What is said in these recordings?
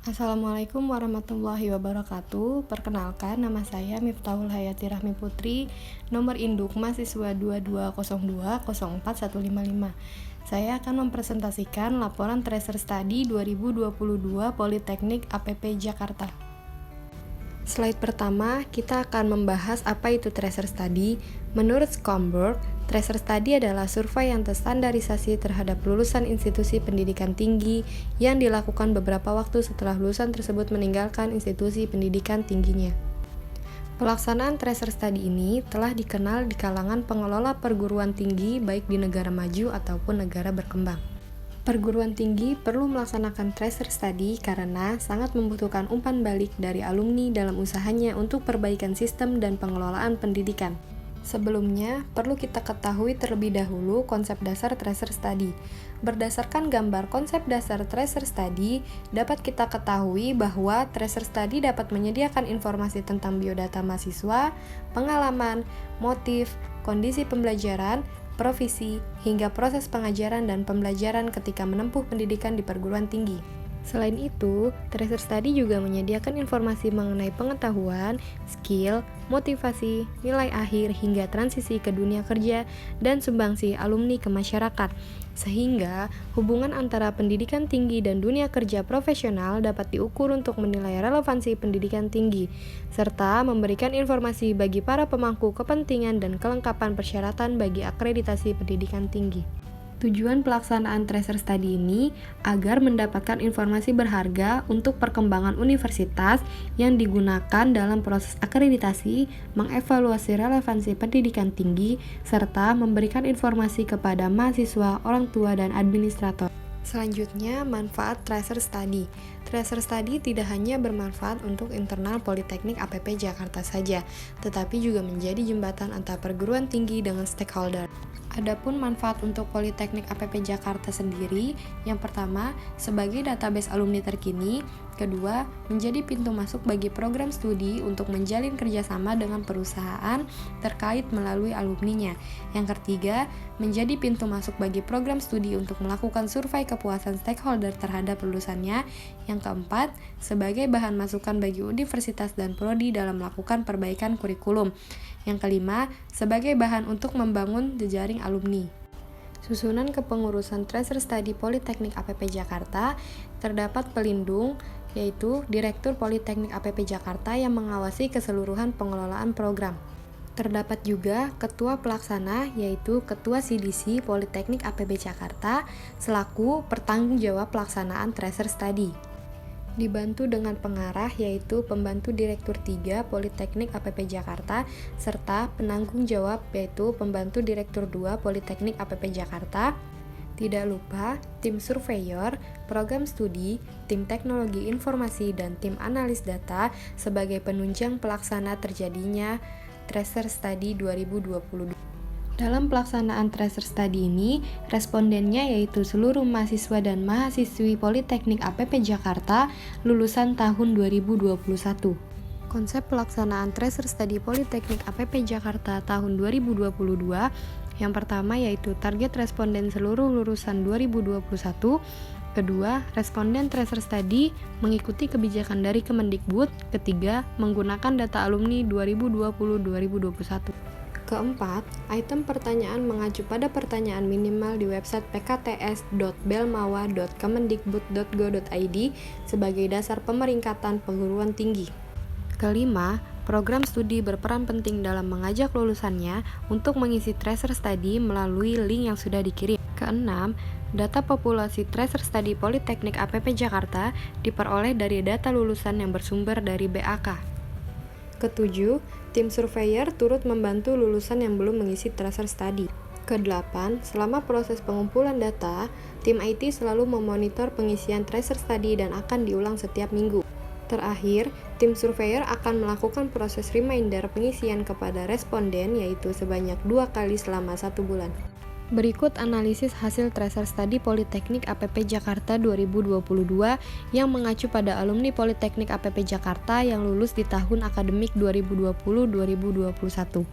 Assalamualaikum warahmatullahi wabarakatuh. Perkenalkan, nama saya Miftahul Hayati Rahmi Putri, nomor induk mahasiswa 2202041155. Saya akan mempresentasikan laporan Tracer Study 2022 Politeknik APP Jakarta. Slide pertama, kita akan membahas apa itu Tracer Study. Menurut Schomburg, Tracer Study adalah survei yang terstandarisasi terhadap lulusan institusi pendidikan tinggi yang dilakukan beberapa waktu setelah lulusan tersebut meninggalkan institusi pendidikan tingginya. Pelaksanaan Tracer Study ini telah dikenal di kalangan pengelola perguruan tinggi baik di negara maju ataupun negara berkembang. Perguruan tinggi perlu melaksanakan Tracer Study karena sangat membutuhkan umpan balik dari alumni dalam usahanya untuk perbaikan sistem dan pengelolaan pendidikan. Sebelumnya, perlu kita ketahui terlebih dahulu konsep dasar Tracer Study. Berdasarkan gambar konsep dasar Tracer Study, dapat kita ketahui bahwa Tracer Study dapat menyediakan informasi tentang biodata mahasiswa, pengalaman, motif, kondisi pembelajaran, profesi, hingga proses pengajaran dan pembelajaran ketika menempuh pendidikan di perguruan tinggi. Selain itu, Tracer Study juga menyediakan informasi mengenai pengetahuan, skill, motivasi, nilai akhir, hingga transisi ke dunia kerja dan sumbangsi alumni ke masyarakat, sehingga hubungan antara pendidikan tinggi dan dunia kerja profesional dapat diukur untuk menilai relevansi pendidikan tinggi, serta memberikan informasi bagi para pemangku kepentingan dan kelengkapan persyaratan bagi akreditasi pendidikan tinggi. Tujuan pelaksanaan Tracer Study ini agar mendapatkan informasi berharga untuk perkembangan universitas yang digunakan dalam proses akreditasi, mengevaluasi relevansi pendidikan tinggi, serta memberikan informasi kepada mahasiswa, orang tua, dan administrator. Selanjutnya, manfaat Tracer Study. Tracer Study tidak hanya bermanfaat untuk internal Politeknik APP Jakarta saja, tetapi juga menjadi jembatan antar perguruan tinggi dengan stakeholder. Adapun manfaat untuk Politeknik APP Jakarta sendiri, yang pertama, sebagai database alumni terkini, kedua, menjadi pintu masuk bagi program studi untuk menjalin kerjasama dengan perusahaan terkait melalui alumninya. Yang ketiga, menjadi pintu masuk bagi program studi untuk melakukan survei kepuasan stakeholder terhadap lulusannya. Yang keempat, sebagai bahan masukan bagi universitas dan prodi dalam melakukan perbaikan kurikulum. Yang kelima, sebagai bahan untuk membangun jejaring alumni. Susunan kepengurusan Tracer Study Politeknik APP Jakarta terdapat pelindung, yaitu Direktur Politeknik APP Jakarta yang mengawasi keseluruhan pengelolaan program. Terdapat juga Ketua Pelaksana, yaitu Ketua CDC Politeknik APP Jakarta, selaku pertanggung jawab pelaksanaan Tracer Study. Dibantu dengan pengarah, yaitu Pembantu Direktur 3 Politeknik APP Jakarta, serta penanggung jawab, yaitu Pembantu Direktur 2 Politeknik APP Jakarta. Tidak lupa, tim surveyor, program studi, tim teknologi informasi, dan tim analis data sebagai penunjang pelaksana terjadinya Tracer Study 2022. Dalam pelaksanaan Tracer Study ini, respondennya yaitu seluruh mahasiswa dan mahasiswi Politeknik APP Jakarta lulusan tahun 2021. Konsep pelaksanaan Tracer Study Politeknik APP Jakarta tahun 2022 yang pertama yaitu target responden seluruh lulusan 2021. Kedua, responden Tracer Study mengikuti kebijakan dari Kemendikbud. Ketiga, menggunakan data alumni 2020-2021. Keempat, item pertanyaan mengacu pada pertanyaan minimal di website pkts.belmawa.kemendikbud.go.id sebagai dasar pemeringkatan perguruan tinggi. Kelima, program studi berperan penting dalam mengajak lulusannya untuk mengisi Tracer Study melalui link yang sudah dikirim. Keenam, data populasi Tracer Study Politeknik APP Jakarta diperoleh dari data lulusan yang bersumber dari BAK. Ketujuh, tim surveyor turut membantu lulusan yang belum mengisi Tracer Study. Kedelapan, selama proses pengumpulan data, tim IT selalu memonitor pengisian Tracer Study dan akan diulang setiap minggu. Terakhir, tim surveyor akan melakukan proses reminder pengisian kepada responden yaitu sebanyak 2 kali selama 1 bulan. Berikut analisis hasil Tracer Study Politeknik APP Jakarta 2022 yang mengacu pada alumni Politeknik APP Jakarta yang lulus di tahun akademik 2020-2021.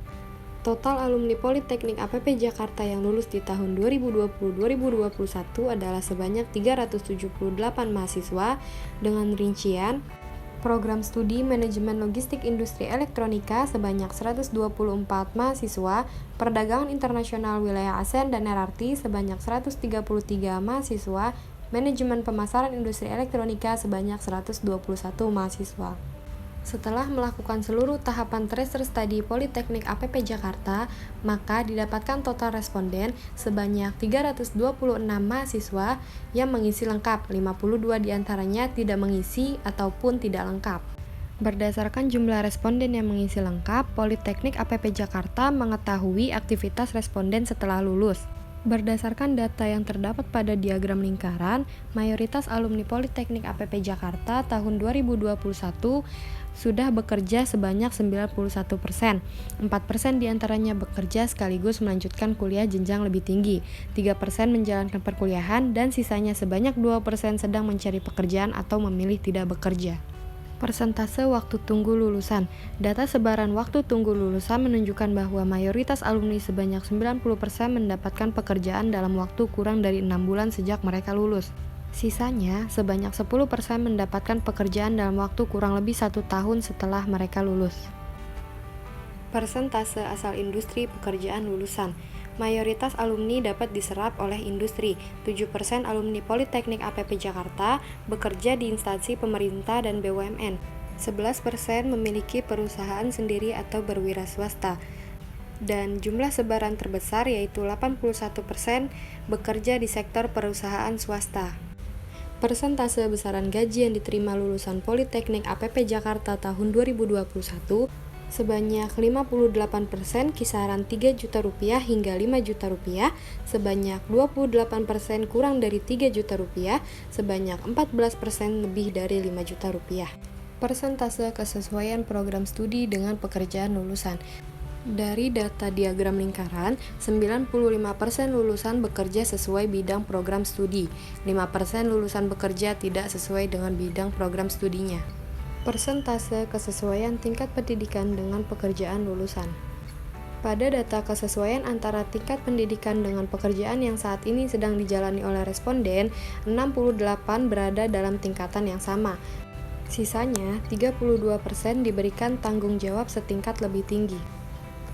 Total alumni Politeknik APP Jakarta yang lulus di tahun 2020-2021 adalah sebanyak 378 mahasiswa dengan rincian program studi Manajemen Logistik Industri Elektronika sebanyak 124 mahasiswa, Perdagangan Internasional Wilayah ASEAN dan RRT sebanyak 133 mahasiswa, Manajemen Pemasaran Industri Elektronika sebanyak 121 mahasiswa. Setelah melakukan seluruh tahapan tracer study Politeknik APP Jakarta, maka didapatkan total responden sebanyak 326 mahasiswa yang mengisi lengkap, 52 diantaranya tidak mengisi ataupun tidak lengkap. Berdasarkan jumlah responden yang mengisi lengkap, Politeknik APP Jakarta mengetahui aktivitas responden setelah lulus. Berdasarkan data yang terdapat pada diagram lingkaran, mayoritas alumni Politeknik APP Jakarta tahun 2021 sudah bekerja sebanyak 91%. 4% diantaranya bekerja sekaligus melanjutkan kuliah jenjang lebih tinggi, 3% menjalankan perkuliahan, dan sisanya sebanyak 2% sedang mencari pekerjaan atau memilih tidak bekerja. Persentase waktu tunggu lulusan. Data sebaran waktu tunggu lulusan menunjukkan bahwa mayoritas alumni sebanyak 90% mendapatkan pekerjaan dalam waktu kurang dari 6 bulan sejak mereka lulus. Sisanya, sebanyak 10% mendapatkan pekerjaan dalam waktu kurang lebih 1 tahun setelah mereka lulus. Persentase asal industri pekerjaan lulusan. Mayoritas alumni dapat diserap oleh industri. 7% alumni Politeknik APP Jakarta bekerja di instansi pemerintah dan BUMN. 11% memiliki perusahaan sendiri atau berwira swasta. Dan jumlah sebaran terbesar yaitu 81% bekerja di sektor perusahaan swasta. Persentase besaran gaji yang diterima lulusan Politeknik APP Jakarta tahun 2021 sebanyak 58% kisaran 3 juta rupiah hingga 5 juta rupiah, sebanyak 28% kurang dari 3 juta rupiah, sebanyak 14% lebih dari 5 juta rupiah. Persentase kesesuaian program studi dengan pekerjaan lulusan. Dari data diagram lingkaran, 95% lulusan bekerja sesuai bidang program studi, 5% lulusan bekerja tidak sesuai dengan bidang program studinya. Persentase kesesuaian tingkat pendidikan dengan pekerjaan lulusan. Pada data kesesuaian antara tingkat pendidikan dengan pekerjaan yang saat ini sedang dijalani oleh responden, 68 berada dalam tingkatan yang sama. Sisanya, 32% diberikan tanggung jawab setingkat lebih tinggi.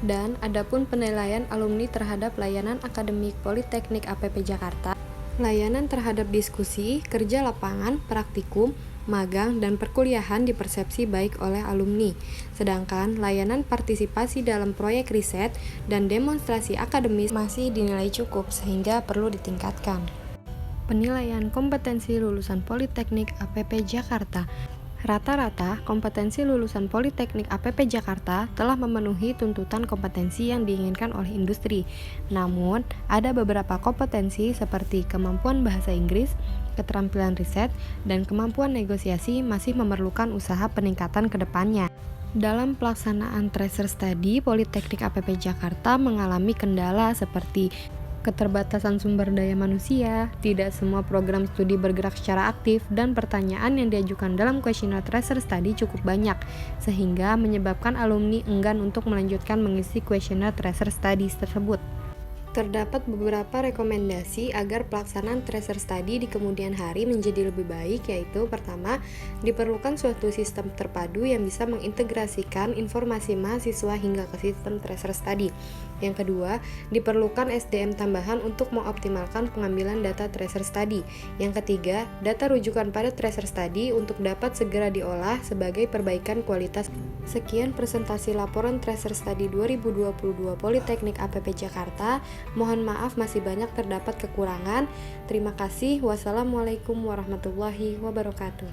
Dan adapun penilaian alumni terhadap layanan akademik Politeknik APP Jakarta, layanan terhadap diskusi, kerja lapangan, praktikum, magang, dan perkuliahan dipersepsi baik oleh alumni, sedangkan layanan partisipasi dalam proyek riset dan demonstrasi akademis masih dinilai cukup sehingga perlu ditingkatkan. Penilaian kompetensi lulusan Politeknik APP Jakarta. Rata-rata, kompetensi lulusan Politeknik APP Jakarta telah memenuhi tuntutan kompetensi yang diinginkan oleh industri. Namun, ada beberapa kompetensi seperti kemampuan bahasa Inggris, keterampilan riset, dan kemampuan negosiasi masih memerlukan usaha peningkatan ke depannya. Dalam pelaksanaan tracer study, Politeknik APP Jakarta mengalami kendala seperti keterbatasan sumber daya manusia, tidak semua program studi bergerak secara aktif, dan pertanyaan yang diajukan dalam kuesioner tracer study cukup banyak, sehingga menyebabkan alumni enggan untuk melanjutkan mengisi kuesioner tracer studies tersebut. Terdapat beberapa rekomendasi agar pelaksanaan tracer study di kemudian hari menjadi lebih baik, yaitu pertama, diperlukan suatu sistem terpadu yang bisa mengintegrasikan informasi mahasiswa hingga ke sistem tracer study. Yang kedua, diperlukan SDM tambahan untuk mengoptimalkan pengambilan data tracer study. Yang ketiga, data rujukan pada tracer study untuk dapat segera diolah sebagai perbaikan kualitas. Sekian presentasi laporan tracer study 2022 Politeknik APP Jakarta. Mohon maaf masih banyak terdapat kekurangan. Terima kasih. Wassalamualaikum warahmatullahi wabarakatuh.